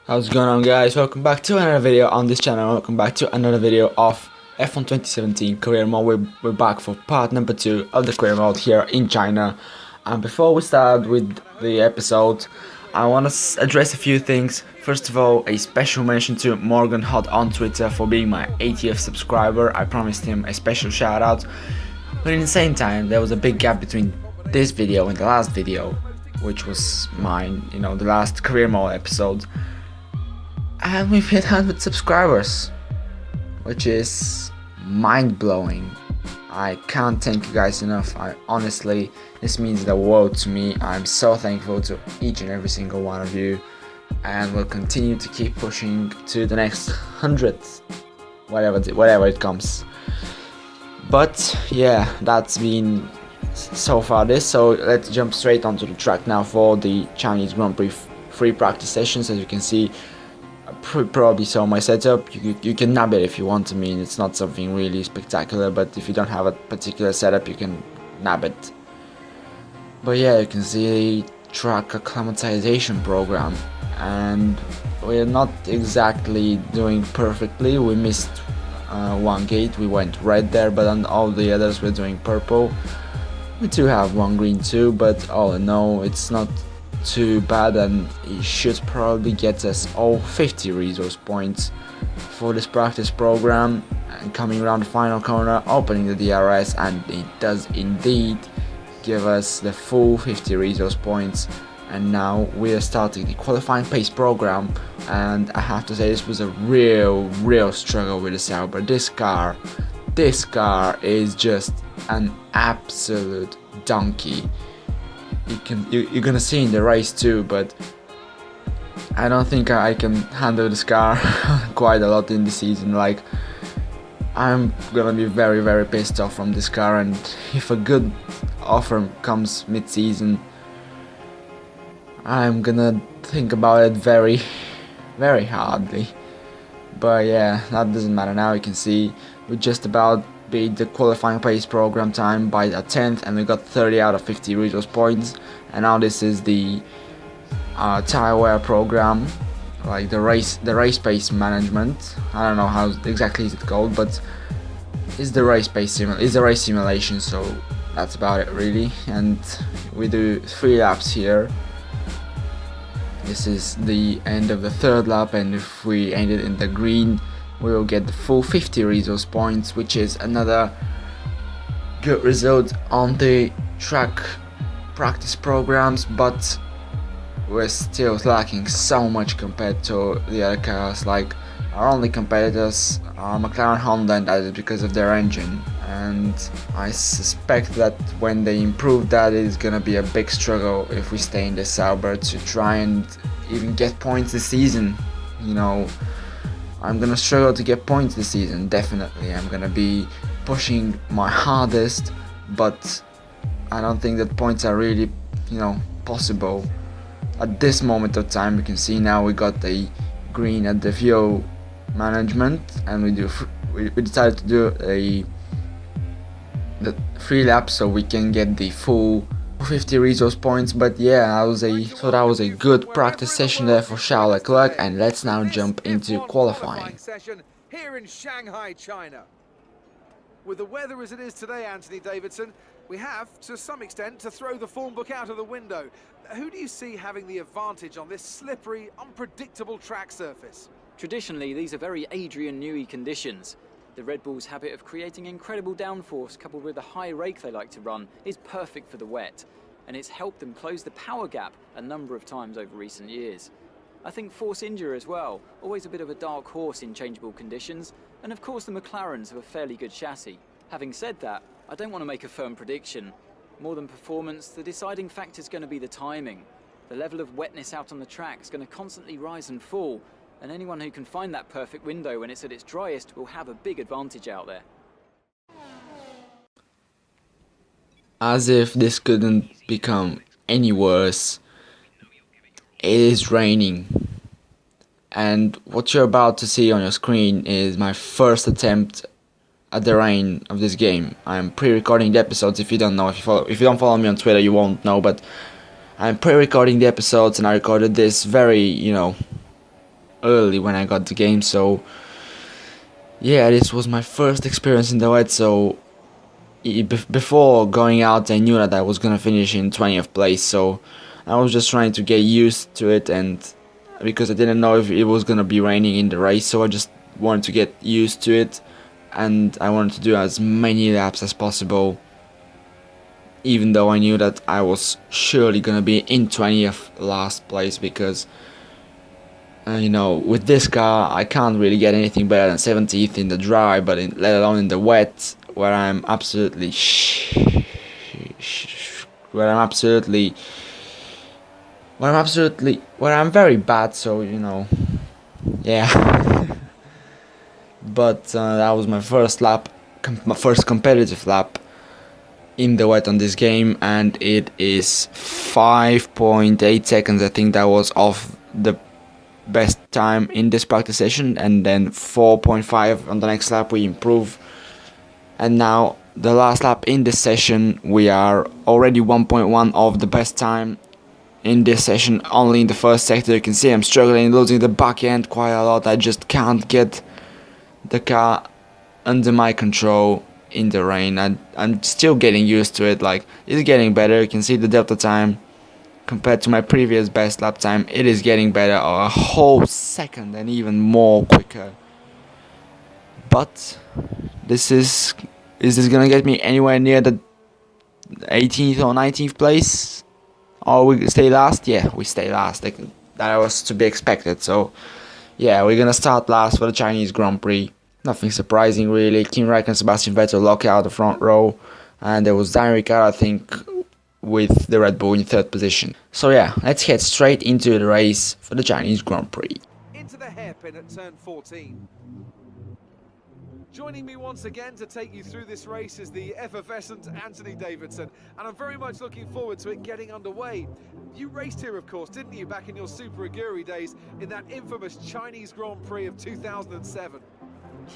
How's it going on, guys? Welcome back to another video on this channel. Welcome back to another video of F1 2017 career mode. We're back for part number 2 of the career mode here in China. And before we start with the episode, I want to address a few things. First of all, a special mention to Morgan Hot on Twitter for being my 80th subscriber. I promised him a special shout out. But in the same time, there was a big gap between this video and the last video, which was mine, the last career mode episode. And we've hit 100 subscribers, which is mind-blowing. I can't thank you guys enough. Honestly, this means the world to me. I'm so thankful to each and every single one of you, and we'll continue to keep pushing to the next 100, whatever it comes. But yeah, that's been so far this. So let's jump straight onto the track now for the Chinese Grand Prix free practice sessions. As you can see, probably saw my setup. You can nab it if you want. I mean, it's not something really spectacular, but if you don't have a particular setup, you can nab it. But yeah, you can see the track acclimatization program, and we're not exactly doing perfectly. We missed one gate, we went red there, but on all the others we're doing purple. We do have one green too, but all in all, it's not too bad, and it should probably get us all 50 resource points for this practice program. And coming around the final corner, opening the DRS, and it does indeed give us the full 50 resource points. And now we are starting the qualifying pace program, and I have to say this was a real struggle with the Sauber. This car is just an absolute donkey. You're gonna see in the race too, but I don't think I can handle this car quite a lot in the season. Like, I'm gonna be very pissed off from this car, and if a good offer comes mid-season, I'm gonna think about it very hardly. But yeah, that doesn't matter now. You can see we just about beat the qualifying pace program time by a 10th, and we got 30 out of 50 resource points. And now this is the tire wear program, like the race pace management. I don't know how exactly is it called, but it's the race simulation. So that's about it really. And we do 3 laps here. This is the end of the 3rd lap, and if we end it in the green, we will get the full 50 resource points, which is another good result on the track practice programs. But we're still lacking so much compared to the other cars. Like, our only competitors are McLaren, Honda, and that is because of their engine. And I suspect that when they improve that, it's gonna be a big struggle if we stay in the Sauber to try and even get points this season. I'm gonna struggle to get points this season, definitely. I'm gonna be pushing my hardest, but I don't think that points are really, possible at this moment of time. You can see now we got a green at the fuel management, and we decided to do the 3 laps so we can get the full 50 resource points. But yeah, that was a good practice session there for Charles Leclerc, and let's now jump into qualifying. Session here in Shanghai, China. With the weather as it is today, Anthony Davidson, we have, to some extent, to throw the form book out of the window. Who do you see having the advantage on this slippery, unpredictable track surface? Traditionally, these are very Adrian Newey conditions. The Red Bull's habit of creating incredible downforce coupled with the high rake they like to run is perfect for the wet, and it's helped them close the power gap a number of times over recent years. I think Force India as well, always a bit of a dark horse in changeable conditions, and of course the McLarens have a fairly good chassis. Having said that, I don't want to make a firm prediction. More than performance, the deciding factor is going to be the timing. The level of wetness out on the track is going to constantly rise and fall, and anyone who can find that perfect window when it's at its driest will have a big advantage out there. As if this couldn't become any worse, it is raining. And what you're about to see on your screen is my first attempt at the rain of this game. I'm pre-recording the episodes. If you don't know, if you don't follow me on Twitter, you won't know, but I'm pre-recording the episodes, and I recorded this very, early when I got the game. So yeah, this was my first experience in the wet. So before going out, I knew that I was gonna finish in 20th place. So I was just trying to get used to it, and because I didn't know if it was gonna be raining in the race, so I just wanted to get used to it, and I wanted to do as many laps as possible, even though I knew that I was surely gonna be in 20th last place, because you know, with this car I can't really get anything better than 17th in the dry, but let alone in the wet, where I'm absolutely where I'm very bad. So you know, yeah. But that was my first lap, my first competitive lap in the wet on this game, and it is 5.8 seconds. I think that was off the best time in this practice session, and then 4.5 on the next lap we improve, and now the last lap in this session we are already 1.1 of the best time in this session. Only in the first sector you can see I'm struggling, losing the back end quite a lot. I just can't get the car under my control in the rain. I'm still getting used to it. Like, it's getting better. You can see the delta time compared to my previous best lap time. It is getting better, a whole second and even more quicker. But is this gonna get me anywhere near the 18th or 19th place, or we stay last? Yeah, we stay last. That was to be expected. So yeah, we're gonna start last for the Chinese Grand Prix. Nothing surprising really. Kimi Räikkönen and Sebastian Vettel lock out the front row, and there was Daniel Ricciardo, I think, with the Red Bull in third position. So yeah, let's head straight into the race for the Chinese Grand Prix. Into the hairpin at turn 14. Joining me once again to take you through this race is the effervescent Anthony Davidson, and I'm very much looking forward to it getting underway. You raced here, of course, didn't you, back in your Super Aguri days in that infamous Chinese Grand Prix of 2007?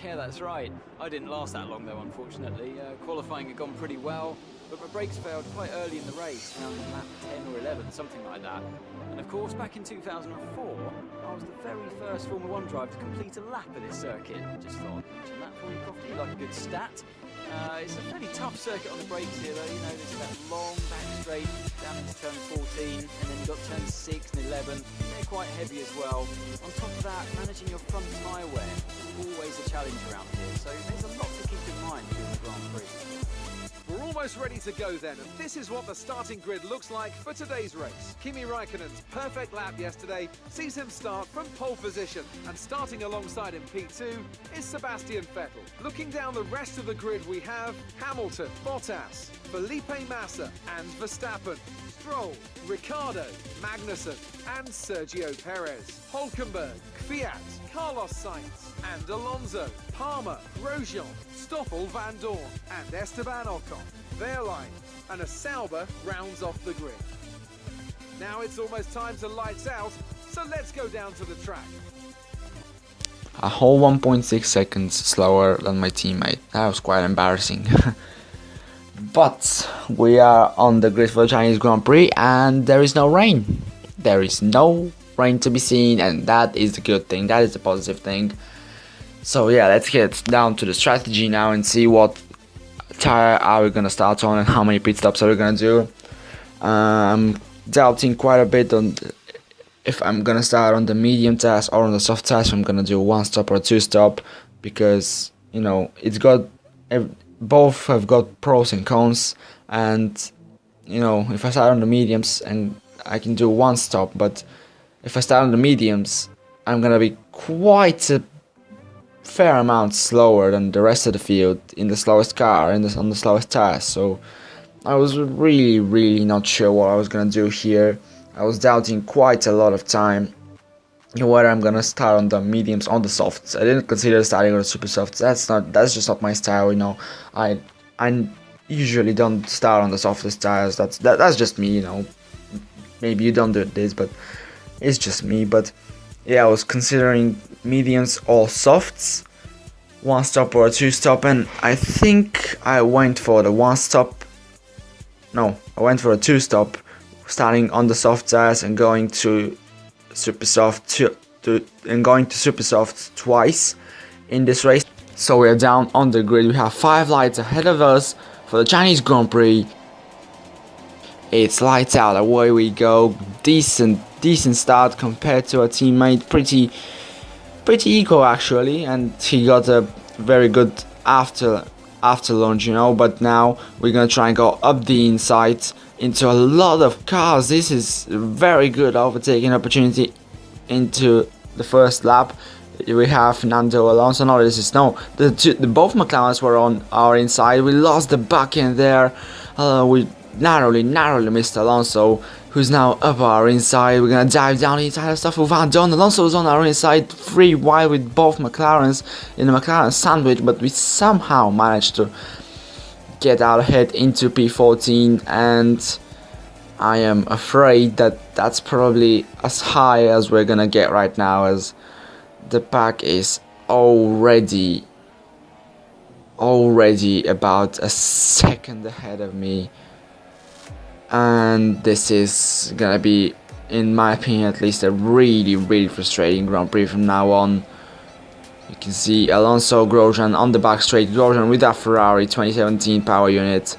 Yeah, that's right. I didn't last that long though, unfortunately. Qualifying had gone pretty well, but my brakes failed quite early in the race, around lap 10 or 11, something like that. And of course, back in 2004, I was the very first Formula 1 driver to complete a lap of this circuit. Just thought I'd mention that for you, Crofty, like a good stat. It's a fairly tough circuit on the brakes here, though. You know, there's that long back straight down into turn 14, and then you've got turn 6 and 11. They're quite heavy as well. On top of that, managing your front tyre wear is always a challenge around here, so there's a lot to keep in mind during the Grand Prix. We're almost ready to go then, and this is what the starting grid looks like for today's race. Kimi Räikkönen's perfect lap yesterday sees him start from pole position, and starting alongside him P2 is Sebastian Vettel. Looking down the rest of the grid, we have Hamilton, Bottas, Felipe Massa and Verstappen, Stroll, Ricciardo, Magnussen and Sergio Perez, Hülkenberg, Kvyat, Carlos Sainz and Alonso, Palmer, Grosjean, Stoffel Van Dorn and Esteban Ocon. Their line, and a Sauber rounds off the grid. Now it's almost time to lights out, so let's go down to the track. A whole 1.6 seconds slower than my teammate. That was quite embarrassing. But we are on the grid for the Chinese Grand Prix, and there is no rain. There is no rain to be seen, and that is the good thing. That is the positive thing. So yeah, let's get down to the strategy now and see what tire are we gonna start on and how many pit stops are we gonna do. I'm doubting quite a bit on if I'm gonna start on the medium tires or on the soft tires. So I'm gonna do one stop or two stop, because you know both have got pros and cons, and you know, if I start on the mediums and I can do one stop, but if I start on the mediums I'm gonna be quite a fair amount slower than the rest of the field in the slowest car and on the slowest tires. So I was really not sure what I was gonna do here. I was doubting quite a lot of time whether I'm gonna start on the mediums, on the softs. I didn't consider starting on the super softs. That's just not my style, you know. I usually don't start on the softest tires. That's just me, you know. Maybe you don't do this, but it's just me. But yeah, I was considering mediums or softs, one stop or a two stop, and I think I went for the one stop. No, I went for a two stop, starting on the soft tires and going to super soft going to super soft twice in this race. So we are down on the grid. We have 5 lights ahead of us for the Chinese Grand Prix. It's lights out, away we go. Decent start compared to our teammate. Pretty equal actually, and he got a very good after launch, you know. But now we're gonna try and go up the inside into a lot of cars. This is very good overtaking opportunity into the first lap. We have Fernando Alonso. No, this is no. The both McLarens were on our inside. We lost the back end there. We narrowly missed Alonso, who's now up our inside. We're gonna dive down the inside of stuff with Van Dorn. Alonso was on our inside, 3 wide with both McLarens in the McLaren sandwich, but we somehow managed to get out ahead into P14, and I am afraid that that's probably as high as we're gonna get right now, as the pack is already about a second ahead of me. And this is gonna be, in my opinion at least, a really frustrating Grand Prix from now on. You can see Alonso, Grosjean on the back straight. Grosjean with that Ferrari 2017 power unit.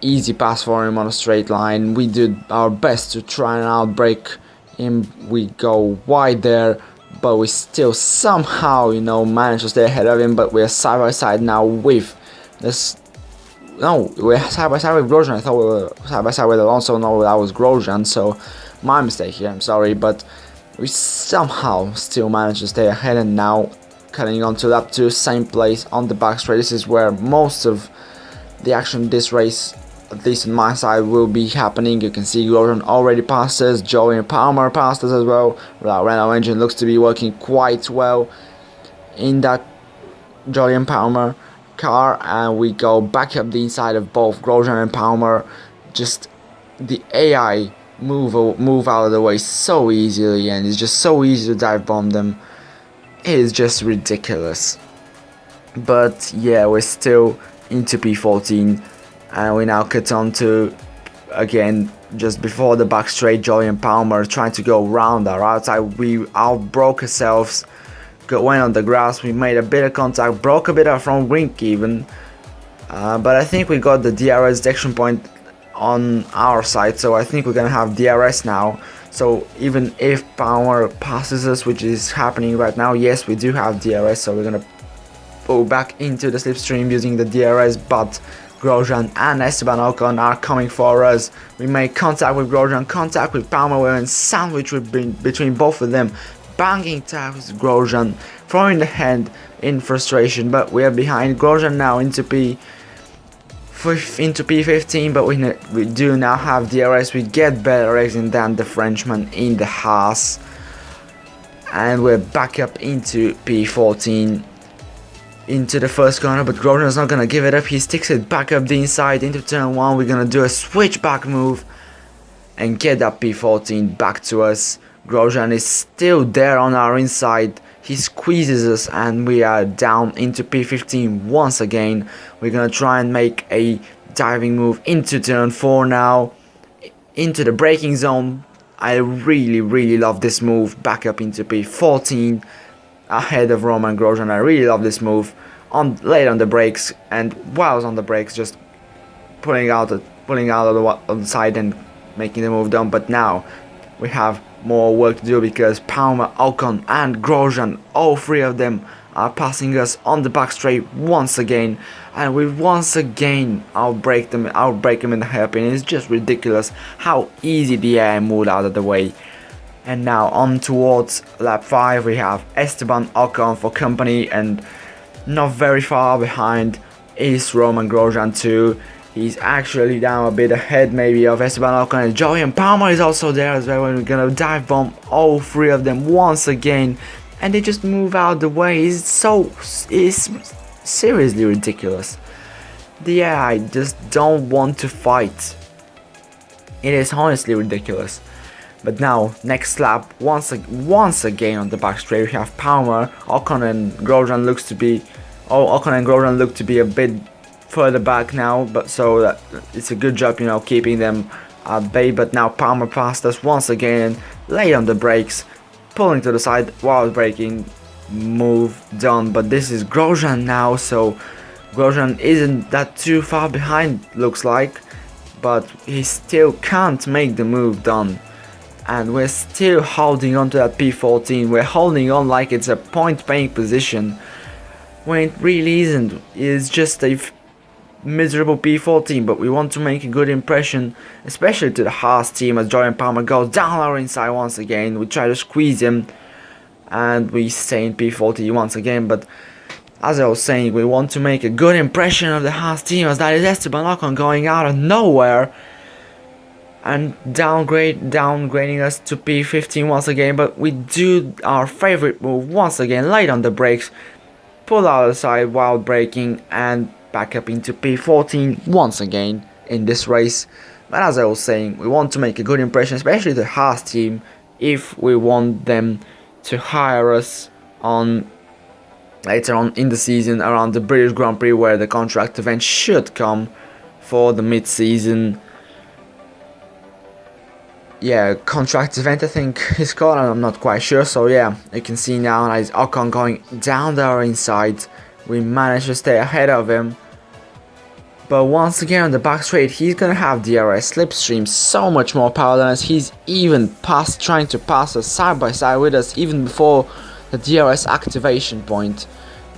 Easy pass for him on a straight line. We did our best to try and outbrake him. We go wide there, but we still somehow, you know, managed to stay ahead of him. But we are side by side now with this. No, we're side by side with Grosjean. I thought we were side by side with Alonso. No, that was Grosjean, so my mistake here, I'm sorry. But we somehow still managed to stay ahead, and now cutting on to lap 2, same place on the back straight. This is where most of the action this race, at least on my side, will be happening. You can see Grosjean already passed us, Joey and Palmer passed us as well. Our Renault engine looks to be working quite well in that Joey and Palmer car, and we go back up the inside of both Grosjean and Palmer. Just the AI move out of the way so easily, and it's just so easy to dive bomb them. It is just ridiculous. But yeah, we're still into P14, and we now cut on to, again, just before the back straight, Joey and Palmer trying to go round our outside. We outbroke ourselves, went on the grass, we made a bit of contact, broke a bit of front wing even, but I think we got the DRS detection point on our side, so I think we're gonna have DRS now. So even if Palmer passes us, which is happening right now, yes, we do have DRS, so we're gonna go back into the slipstream using the DRS, but Grosjean and Esteban Ocon are coming for us. We make contact with Grosjean, contact with Palmer, we're in sandwich between both of them. Banging taps Grosjean, throwing the hand in frustration, but we are behind Grosjean now into P15, but we do now have DRS. We get better racing than the Frenchman in the Haas, and we're back up into P14, into the first corner, but Grosjean's not gonna give it up. He sticks it back up the inside into turn 1. We're gonna do a switchback move and get that P14 back to us. Grosjean is still there on our inside. He squeezes us, and we are down into P15 once again. We're gonna try and make a diving move into turn 4 now, into the braking zone. I really love this move, back up into P14 ahead of Roman Grosjean. I really love this move. Late on the brakes, and while I was on the brakes, just pulling out of the side and making the move down. But now we have more work to do, because Palmer, Ocon and Grosjean, all 3 of them are passing us on the back straight once again, and we once again outbrake them in the hairpin. It's just ridiculous how easy the AI moved out of the way. And now on towards lap 5, we have Esteban Ocon for company, and not very far behind is Roman Grosjean too. He's actually down a bit ahead maybe of Esteban Ocon, and Joey and Palmer is also there as well. We're gonna dive bomb all 3 of them once again, and they just move out the way. It's seriously ridiculous. The AI just don't want to fight. It is honestly ridiculous. But now, next lap, once again on the back straight, we have Palmer. Ocon and Grosjean look to be a bit further back now, but so that it's a good job, you know, keeping them at bay. But now Palmer passed us once again, late on the brakes, pulling to the side while braking. Move done, but this is Grosjean now, so Grosjean isn't that too far behind, looks like, but he still can't make the move done. And we're still holding on to that P14. We're holding on like it's a point-paying position, when it really isn't. It's just a miserable P14, but we want to make a good impression, especially to the Haas team, as Jordan Palmer goes down our inside once again. We try to squeeze him, and we stay in P40 once again. But as I was saying, we want to make a good impression of the Haas team, as that is Esteban Ocon going out of nowhere and downgrading us to P15 once again. But we do our favorite move once again, late on the brakes, pull out of the side while braking, and back up into P14 once again in this race. But as I was saying, we want to make a good impression, especially the Haas team, if we want them to hire us on later on in the season around the British Grand Prix, where the contract event should come for the mid-season. Yeah, contract event I think it's called, and I'm not quite sure. So yeah, you can see now that is Ocon going down our inside. We managed to stay ahead of him, but once again on the back straight he's gonna have DRS slipstream, so much more power than us. He's even trying to pass us side by side with us even before the DRS activation point.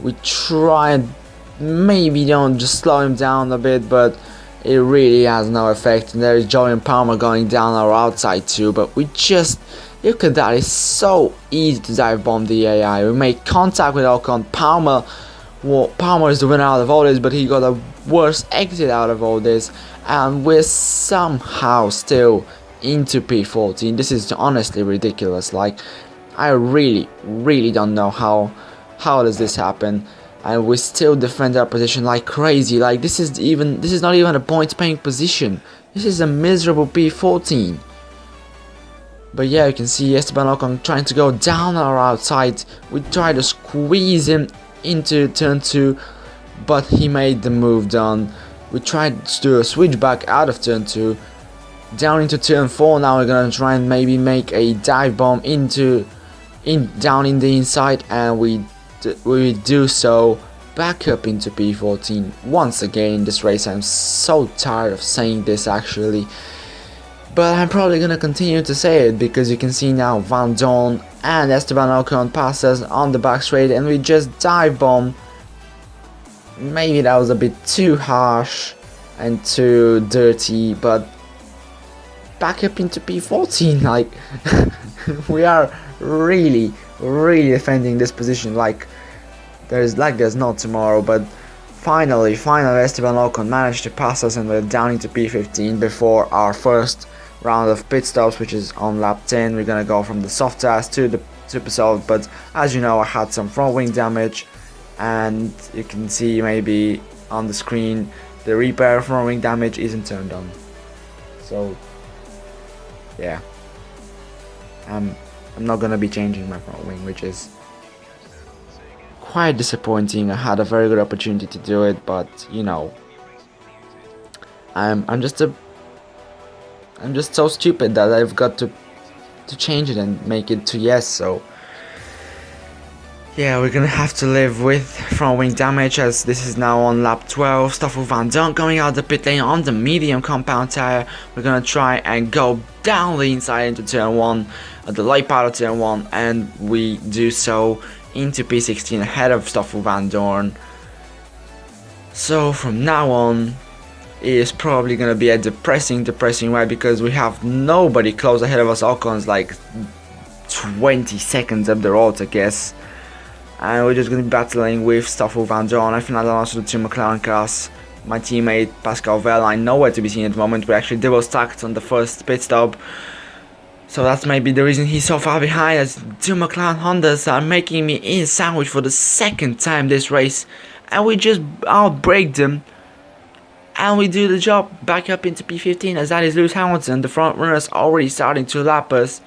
We try and maybe don't just slow him down a bit, but it really has no effect. And there is Jordan Palmer going down our outside too, but we just look at that. It's so easy to dive bomb the AI. We make contact with Ocon. Palmer is the winner out of all this, but he got a worst exit out of all this, and we're somehow still into P14. This is honestly ridiculous. Like, I really don't know how does this happen, and we still defend our position like crazy. Like, this is not even a point paying position. This is a miserable P14. But yeah, you can see Esteban Ocon trying to go down our outside. We try to squeeze him into turn 2, but he made the move done. We tried to do a switchback out of turn 2 down into turn 4. Now we're gonna try and maybe make a dive bomb down in the inside, and we do so. Back up into P14 once again this race. I'm so tired of saying this actually, but I'm probably gonna continue to say it, because you can see now Van Dorn and Esteban Ocon pass us on the back straight, and we just dive bomb. Maybe that was a bit too harsh and too dirty, but back up into P14. Like, we are really defending this position like there's no tomorrow. But finally Esteban Ocon managed to pass us, and we're down into P15 before our first round of pit stops, which is on lap 10. We're gonna go from the soft tires to the super soft, but as you know, I had some front wing damage, and you can see maybe on the screen the repair front wing damage isn't turned on. So yeah, I'm not gonna be changing my front wing, which is quite disappointing. I had a very good opportunity to do it, but you know, I'm just so stupid that I've got to change it and make it to yes. So yeah, we're gonna have to live with front wing damage, as this is now on lap 12. Stoffel Van Dorn coming out the pit lane on the medium compound tire. We're gonna try and go down the inside into turn 1, at the light part of turn 1, and we do so into P16 ahead of Stoffel Van Dorn. So from now on, it is probably gonna be a depressing ride, because we have nobody close ahead of us. Ocon's like 20 seconds up the road, I guess, and we're just gonna be battling with Stoffel Van Dorn. I think I'll also the 2 McLaren cars. My teammate Pascal Wehrlein nowhere to be seen at the moment. We're actually double stacked on the first pit stop, so that's maybe the reason he's so far behind, as 2 McLaren Hondas are making me in sandwich for the second time this race, and we just outbrake them, and we do the job back up into P15, as that is Lewis Hamilton. The front runners already starting to lap us,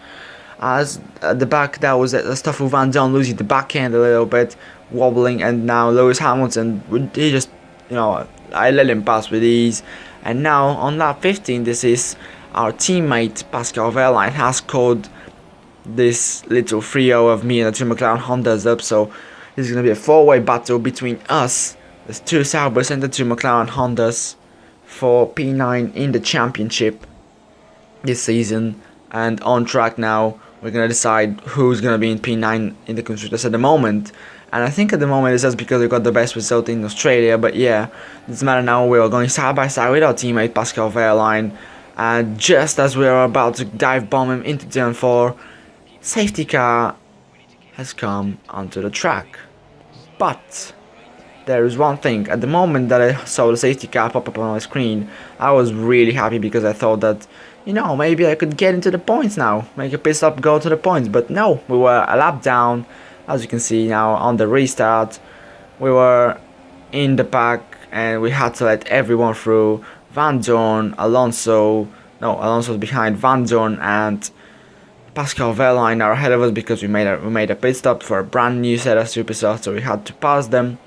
as at the back that was Stoffel Van Dorn losing the back end a little bit, wobbling, and now Lewis Hamilton, he just, you know, I let him pass with ease. And now on lap 15, this is our teammate Pascal Wehrlein has called this little trio of me and the two McLaren Hondas up, so it's gonna be a four-way battle between us, the two Saubers and the two McLaren Hondas, for P9 in the championship this season. And on track now, we're gonna decide who's gonna be in P9 in the constructors at the moment. And I think at the moment it's just because we got the best result in Australia, but yeah, it doesn't matter now. We are going side by side with our teammate Pascal Wehrlein, and just as we are about to dive bomb him into turn 4, safety car has come onto the track. But there is one thing. At the moment that I saw the safety car pop up on my screen, I was really happy because I thought that, you know, maybe I could get into the points now, make a pit stop, go to the points. But no, we were a lap down. As you can see now on the restart, we were in the pack and we had to let everyone through. Van Dorn, Alonso was behind Van Dorn, and Pascal Wehrlein are ahead of us because we made a pit stop for a brand new set of superstars, so we had to pass them.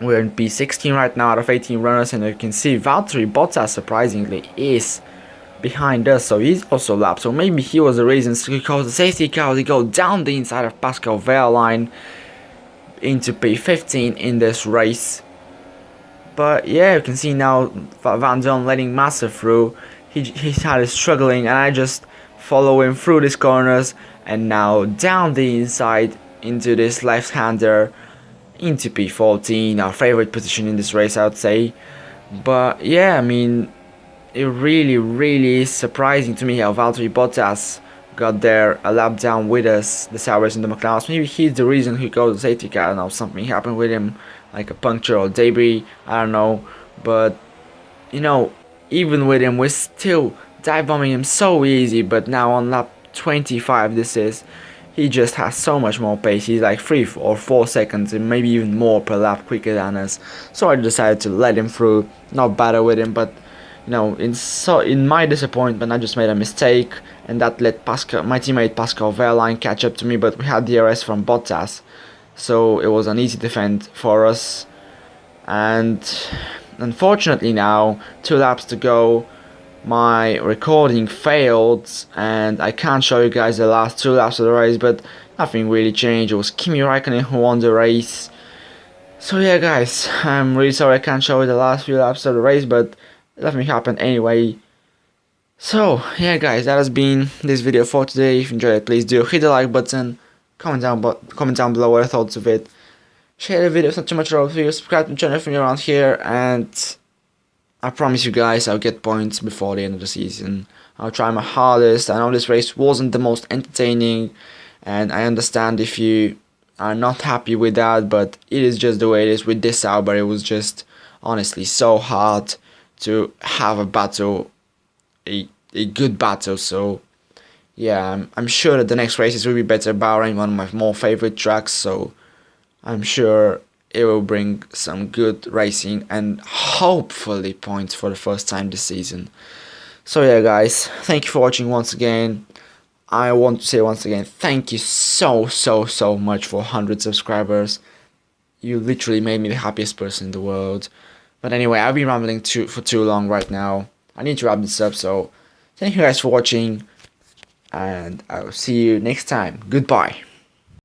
We're in P16 right now out of 18 runners, and you can see Valtteri Bottas surprisingly is behind us, so he's also lapped. So maybe he was the reason, because the safety car will go down the inside of Pascal Wehrlein into P15 in this race. But yeah, you can see now Van Dorn letting Massa through. He's had a struggling, and I just follow him through these corners, and now down the inside into this left-hander into P14, our favorite position in this race, I would say. But yeah, I mean, it really is surprising to me how Valtteri Bottas got there a lap down with us, the Saubers and the McLarens. Maybe he's the reason he got the safety car. I don't know, something happened with him, like a puncture or debris, I don't know. But you know, even with him, we're still dive bombing him so easy. But now on lap 25 this is, he just has so much more pace. He's like 3 or 4 seconds and maybe even more per lap quicker than us. So I decided to let him through, not battle with him. But you know, in my disappointment, I just made a mistake, and that let my teammate Pascal Wehrlein catch up to me. But we had DRS from Bottas, so it was an easy defend for us. And unfortunately now, 2 laps to go, my recording failed, and I can't show you guys the last 2 laps of the race, but nothing really changed. It was Kimi Raikkonen who won the race. So yeah guys, I'm really sorry I can't show you the last few laps of the race, but nothing happened anyway. So yeah guys, that has been this video for today. If you enjoyed it, please do hit the like button, comment down below what your thoughts of it, share the video, it's not too much of a video, subscribe to the channel if you're around here, and I promise you guys I'll get points before the end of the season. I'll try my hardest. I know this race wasn't the most entertaining, and I understand if you are not happy with that, but it is just the way it is with this Sauber. It was just honestly so hard to have a battle, a good battle. So yeah, I'm sure that the next races will be better. Bahrain, one of my more favorite tracks, so I'm sure it will bring some good racing and hopefully points for the first time this season. So yeah guys, thank you for watching once again. I want to say once again, thank you so much for 100 subscribers. You literally made me the happiest person in the world. But anyway, I've been rambling for too long right now. I need to wrap this up, so thank you guys for watching, and I will see you next time. Goodbye.